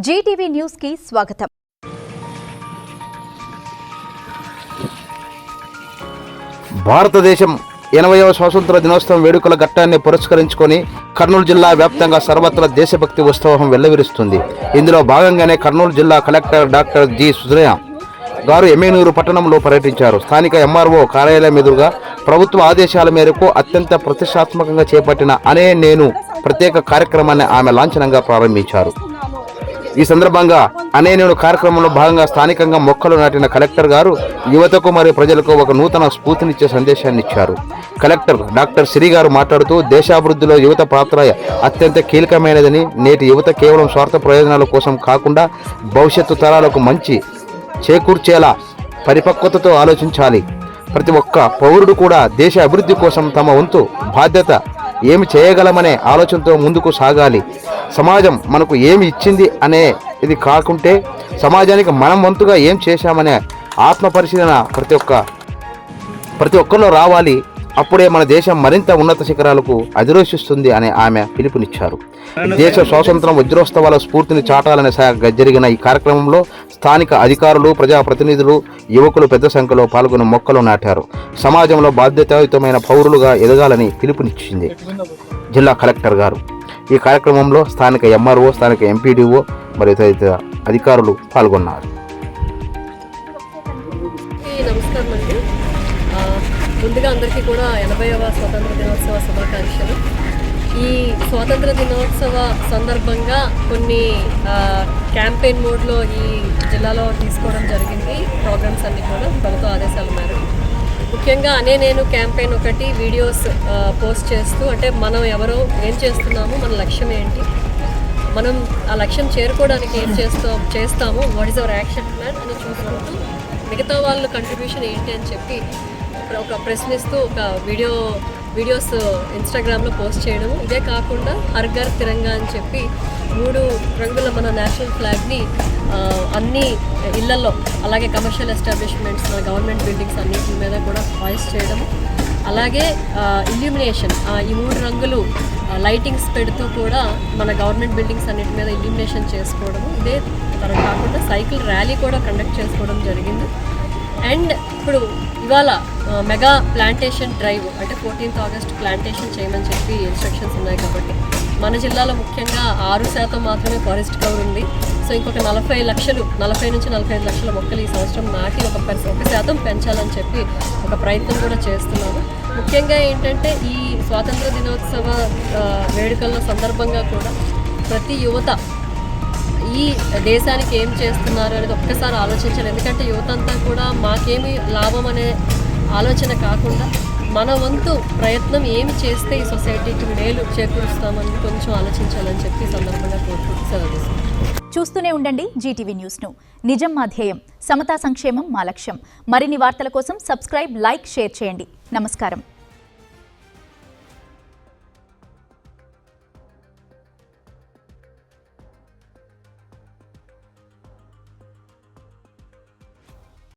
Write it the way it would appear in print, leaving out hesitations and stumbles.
Zee TV news కి స్వాగతం. భారతదేశం 80వ స్వాతంత్ర దినోత్సవం వేడుకల ఘట్టాన్ని పురస్కరించుకొని కర్నూలు జిల్లా వ్యాప్తంగా సర్వత్రా దేశభక్తి ఉత్సవం వెల్లవిరుస్తుంది. ఇందులో భాగంగానే కర్నూలు జిల్లా కలెక్టర్ డాక్టర్ జి సుజయ గారు ఎమ్మెనూరు పట్టణంలో పర్యటించారు. స్థానిక ఎంఆర్ఓ కార్యాలయం ఎదురుగా ప్రభుత్వ ఆదేశాల మేరకు అత్యంత ప్రతిష్టాత్మకంగా చేపట్టిన అనే నేను ప్రత్యేక కార్యక్రమాన్ని ఆమె లాంఛనంగా ప్రారంభించారు. ఈ సందర్భంగా అనే నేను కార్యక్రమంలో భాగంగా స్థానికంగా మొక్కలు నాటిన కలెక్టర్ గారు యువతకు మరియు ప్రజలకు ఒక నూతన స్ఫూర్తినిచ్చే సందేశాన్ని ఇచ్చారు. కలెక్టర్ డాక్టర్ శ్రీ గారు మాట్లాడుతూ దేశాభివృద్ధిలో యువత పాత్ర అత్యంత కీలకమైనదని, నేటి యువత కేవలం స్వార్థ ప్రయోజనాల కోసం కాకుండా భవిష్యత్తు తరాలకు మంచి చేకూర్చేలా పరిపక్వతతో ఆలోచించాలి. ప్రతి ఒక్క పౌరుడు కూడా దేశ అభివృద్ధి కోసం తమ వంతు బాధ్యత ఏమి చేయగలమనే ఆలోచనతో ముందుకు సాగాలి. సమాజం మనకు ఏమి ఇచ్చింది అనే ఇది కాకుంటే సమాజానికి మనం వంతుగా ఏం చేశామనే ఆత్మ పరిశీలన ప్రతి ఒక్కరిలో రావాలి. అప్పుడే మన దేశం మరింత ఉన్నత శిఖరాలకు అధిరోషిస్తుంది అని ఆమె పిలుపునిచ్చారు. దేశ స్వాతంత్రం వజ్రోత్సవాల స్ఫూర్తిని చాటాలని జరిగిన ఈ కార్యక్రమంలో స్థానిక అధికారులు, ప్రజాప్రతినిధులు, యువకులు పెద్ద సంఖ్యలో పాల్గొని మొక్కలు నాటారు. సమాజంలో బాధ్యతాయుతమైన పౌరులుగా ఎదగాలని పిలుపునిచ్చింది జిల్లా కలెక్టర్ గారు. ఈ కార్యక్రమంలో స్థానిక ఎంఆర్ఓ, స్థానిక ఎంపీడీఓ మరియు తదితర అధికారులు పాల్గొన్నారు. ముందుగా అందరికీ కూడా 80వ స్వాతంత్ర దినోత్సవ శుభాకాంక్షలు. ఈ స్వాతంత్ర దినోత్సవ సందర్భంగా కొన్ని క్యాంపెయిన్ మోడ్లో ఈ జిల్లాలో తీసుకోవడం జరిగింది. ప్రోగ్రామ్స్ అన్నీ కూడా ప్రభుత్వ ఆదేశాల మేరకు ముఖ్యంగా అనే నేను క్యాంపెయిన్ ఒకటి వీడియోస్ పోస్ట్ చేస్తూ, అంటే మనం ఎవరో ఏం చేస్తున్నాము, మన లక్ష్యం ఏంటి, మనం ఆ లక్ష్యం చేరుకోవడానికి ఏం చేస్తాము, what is our action plan అని చూసుకుంటూ మిగతా వాళ్ళ కంట్రిబ్యూషన్ ఏంటి అని చెప్పి ఒక ప్రశ్నిస్తూ ఒక వీడియోస్ ఇన్స్టాగ్రామ్లో పోస్ట్ చేయడం. ఇదే కాకుండా హర్ ఘర్ తిరంగా అని చెప్పి 3 రంగుల మన నేషనల్ ఫ్లాగ్ని అన్ని ఇళ్లలో, అలాగే కమర్షియల్ ఎస్టాబ్లిష్మెంట్స్, మన గవర్నమెంట్ బిల్డింగ్స్ అన్నింటి మీద కూడా వాయిస్ చేయడం. అలాగే ఇల్యూమినేషన్, ఈ 3 రంగులు లైటింగ్స్ పెడుతూ కూడా మన గవర్నమెంట్ బిల్డింగ్స్ అన్నిటి మీద ఇల్యూమినేషన్ చేసుకోవడము. ఇదే కాకుండా సైకిల్ ర్యాలీ కూడా కండక్ట్ చేసుకోవడం జరిగింది. అండ్ ఇప్పుడు ఇవాళ మెగా ప్లాంటేషన్ డ్రైవ్, అంటే 14th ఆగస్ట్ ప్లాంటేషన్ చేయమని చెప్పి ఇన్స్ట్రక్షన్స్ ఉన్నాయి. కాబట్టి మన జిల్లాలో ముఖ్యంగా 6% మాత్రమే ఫారెస్ట్ కవర్ ఉంది. సో ఇంకొక 40 నుంచి 45 లక్షల మొక్కలు ఈ సంవత్సరం నాటి 1% పెంచాలని చెప్పి ఒక ప్రయత్నం కూడా చేస్తున్నాము. ముఖ్యంగా ఏంటంటే ఈ స్వాతంత్ర దినోత్సవ వేడుకల సందర్భంగా కూడా ప్రతి యువత ఈ దేశానికి ఏం చేస్తున్నారు అనేది ఒక్కసారి ఆలోచించాలి. ఎందుకంటే యువత అంతా కూడా మాకేమి లాభం అనే ఆలోచన కాకుండా మన వంతు ప్రయత్నం ఏమి చేస్తే ఈ సొసైటీకి మేలు చేకూరుస్తామని కొంచెం ఆలోచించాలని చెప్పి సందర్భంగా కోరుకుంటున్నాను. చూస్తూనే ఉండండి జీటీవీ న్యూస్ను. నిజం మా ధ్యేయం, సమతా సంక్షేమం మా లక్ష్యం. మరిన్ని వార్తల కోసం సబ్స్క్రైబ్, లైక్, షేర్ చేయండి. నమస్కారం.